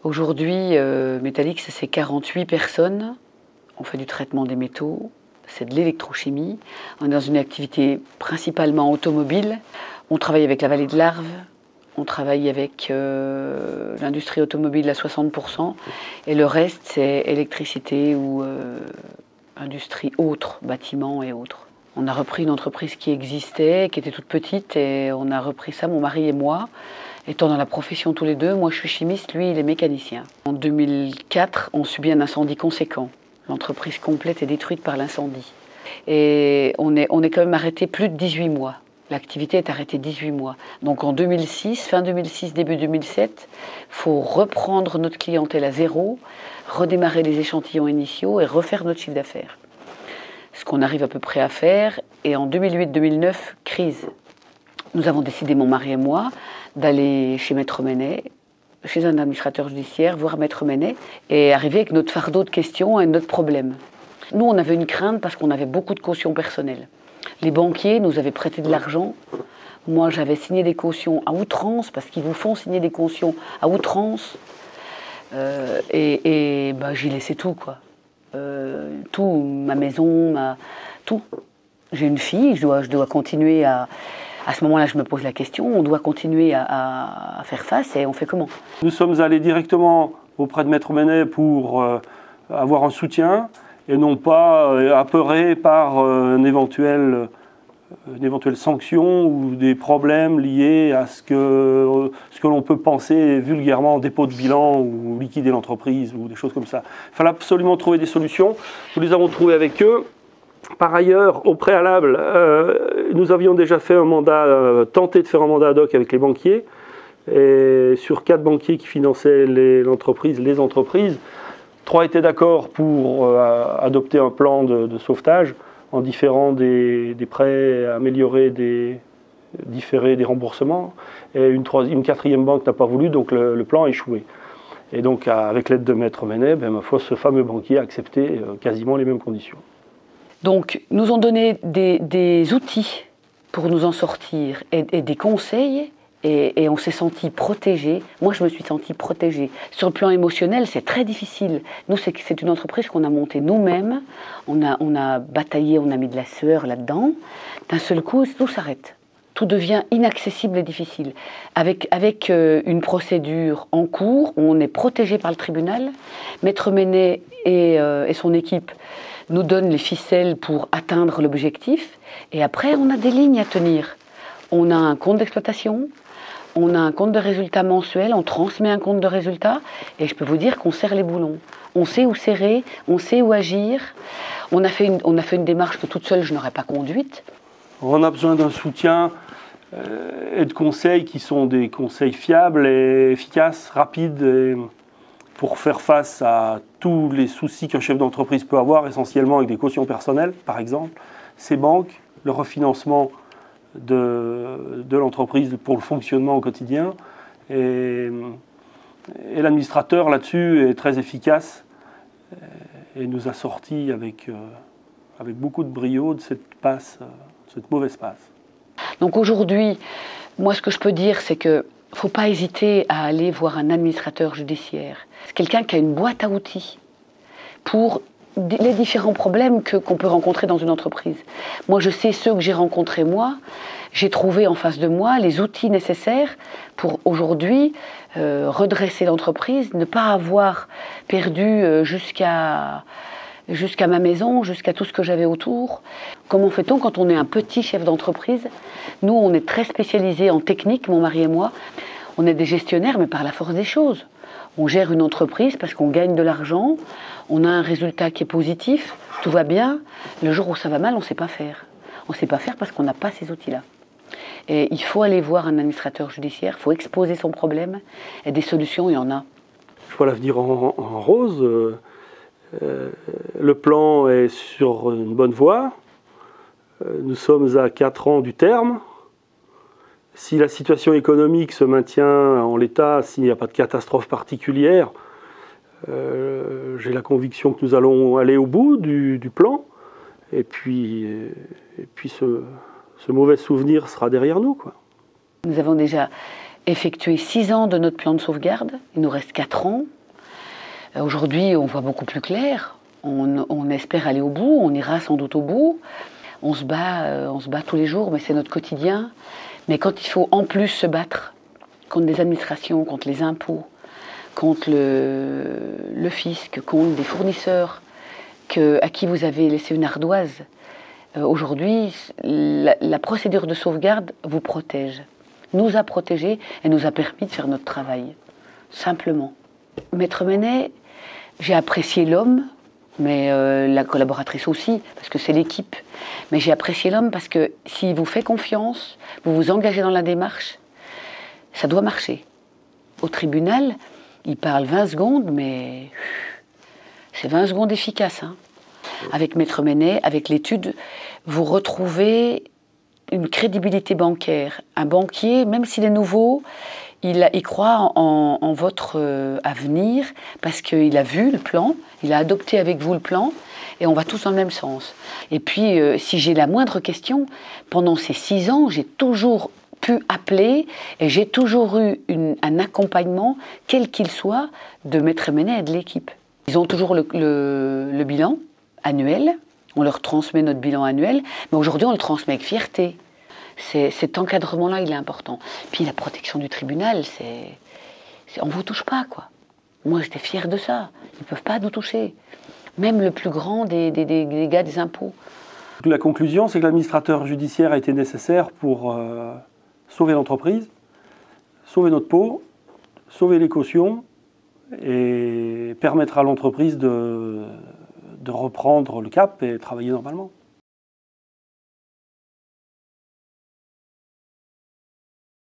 Aujourd'hui, Metalix, c'est 48 personnes. On fait du traitement des métaux, c'est de l'électrochimie. On est dans une activité principalement automobile. On travaille avec la vallée de l'Arve, on travaille avec l'industrie automobile à 60%, et le reste, c'est électricité ou industrie autre, bâtiments et autres. On a repris une entreprise qui existait, qui était toute petite, et on a repris ça, mon mari et moi, étant dans la profession tous les deux. Moi, je suis chimiste, lui, il est mécanicien. En 2004, on subit un incendie conséquent. L'entreprise complète est détruite par l'incendie. Et on est quand même arrêté plus de 18 mois. L'activité est arrêtée 18 mois. Donc en 2006, fin 2006, début 2007, il faut reprendre notre clientèle à zéro, redémarrer les échantillons initiaux et refaire notre chiffre d'affaires. Ce qu'on arrive à peu près à faire. Et en 2008-2009, crise. Nous avons décidé, mon mari et moi, d'aller chez Maître Menet, chez un administrateur judiciaire, voir Maître Menet, et arriver avec notre fardeau de questions et notre problème. Nous, on avait une crainte parce qu'on avait beaucoup de cautions personnelles. Les banquiers nous avaient prêté de l'argent. Moi, j'avais signé des cautions à outrance, parce qu'ils vous font signer des cautions à outrance. J'y laissais tout, quoi. Tout, ma maison, tout. J'ai une fille, je dois continuer à... À ce moment-là, je me pose la question, on doit continuer à faire face, et on fait comment? Nous sommes allés directement auprès de Maître Menet pour avoir un soutien, et non pas apeurés par une éventuelle sanction ou des problèmes liés à ce que l'on peut penser vulgairement dépôt de bilan ou liquider l'entreprise ou des choses comme ça. Il fallait absolument trouver des solutions. Nous les avons trouvées avec eux. Par ailleurs, au préalable, nous avions déjà fait tenté de faire un mandat ad hoc avec les banquiers. Et sur 4 banquiers qui finançaient les entreprises, 3 étaient d'accord pour adopter un plan de sauvetage en différant des prêts, améliorer différer des remboursements. Et une 4e banque n'a pas voulu, donc le plan a échoué. Et donc, avec l'aide de Maître Menet, ma foi, ce fameux banquier a accepté quasiment les mêmes conditions. Donc, nous ont donné des outils pour nous en sortir et des conseils, et on s'est senti protégé. Moi, je me suis sentie protégée. Sur le plan émotionnel, c'est très difficile. Nous, c'est une entreprise qu'on a montée nous-mêmes. On a bataillé, on a mis de la sueur là-dedans. D'un seul coup, tout s'arrête. Tout devient inaccessible et difficile. Avec une procédure en cours, on est protégé par le tribunal. Maître Menet et son équipe nous donnent les ficelles pour atteindre l'objectif. Et après, on a des lignes à tenir. On a un compte d'exploitation, on a un compte de résultats mensuel, on transmet un compte de résultats, et je peux vous dire qu'on serre les boulons. On sait où serrer, on sait où agir. On a fait une démarche que toute seule, je n'aurais pas conduite. On a besoin d'un soutien et de conseils qui sont des conseils fiables et efficaces, rapides, pour faire face à tous les soucis qu'un chef d'entreprise peut avoir, essentiellement avec des cautions personnelles, par exemple, ces banques, le refinancement de l'entreprise pour le fonctionnement au quotidien. Et l'administrateur, là-dessus, est très efficace et nous a sortis avec beaucoup de brio de cette mauvaise passe. Donc aujourd'hui, moi, ce que je peux dire, c'est que il ne faut pas hésiter à aller voir un administrateur judiciaire. C'est quelqu'un qui a une boîte à outils pour les différents problèmes qu'on peut rencontrer dans une entreprise. Moi, je sais ceux que j'ai rencontrés moi. J'ai trouvé en face de moi les outils nécessaires pour aujourd'hui redresser l'entreprise, ne pas avoir perdu jusqu'à ma maison, jusqu'à tout ce que j'avais autour. Comment fait-on quand on est un petit chef d'entreprise? Nous, on est très spécialisés en technique, mon mari et moi. On est des gestionnaires, mais par la force des choses. On gère une entreprise parce qu'on gagne de l'argent, on a un résultat qui est positif, tout va bien. Le jour où ça va mal, on ne sait pas faire. On ne sait pas faire parce qu'on n'a pas ces outils-là. Et il faut aller voir un administrateur judiciaire, il faut exposer son problème, et des solutions, il y en a. Je vois l'avenir en rose. Le plan est sur une bonne voie. Nous sommes à 4 ans du terme. Si la situation économique se maintient en l'état, s'il n'y a pas de catastrophe particulière, j'ai la conviction que nous allons aller au bout du plan. Et puis ce mauvais souvenir sera derrière nous, quoi. Nous avons déjà effectué 6 ans de notre plan de sauvegarde. Il nous reste 4 ans. Aujourd'hui, on voit beaucoup plus clair. On espère aller au bout. On ira sans doute au bout. On se bat tous les jours, mais c'est notre quotidien. Mais quand il faut en plus se battre contre des administrations, contre les impôts, contre le fisc, contre des fournisseurs à qui vous avez laissé une ardoise, aujourd'hui, la procédure de sauvegarde vous protège, nous a protégés et nous a permis de faire notre travail, simplement. Maître Menet, j'ai apprécié l'homme, mais la collaboratrice aussi, parce que c'est l'équipe. Mais j'ai apprécié l'homme parce que s'il vous fait confiance, vous vous engagez dans la démarche, ça doit marcher. Au tribunal, il parle 20 secondes, mais c'est 20 secondes efficaces. Hein. Avec Maître Menet, avec l'étude, vous retrouvez une crédibilité bancaire. Un banquier, même s'il est nouveau, il croit en votre avenir parce qu'il a vu le plan, il a adopté avec vous le plan et on va tous dans le même sens. Et puis, si j'ai la moindre question, pendant ces 6 ans, j'ai toujours pu appeler et j'ai toujours eu un accompagnement, quel qu'il soit, de Maître Menet et de l'équipe. Ils ont toujours le bilan annuel, on leur transmet notre bilan annuel, mais aujourd'hui on le transmet avec fierté. Cet encadrement-là, il est important. Puis la protection du tribunal, on ne vous touche pas, quoi. Moi, j'étais fière de ça. Ils ne peuvent pas nous toucher. Même le plus grand des gars des impôts. La conclusion, c'est que l'administrateur judiciaire a été nécessaire pour sauver l'entreprise, sauver notre peau, sauver les cautions et permettre à l'entreprise de reprendre le cap et travailler normalement.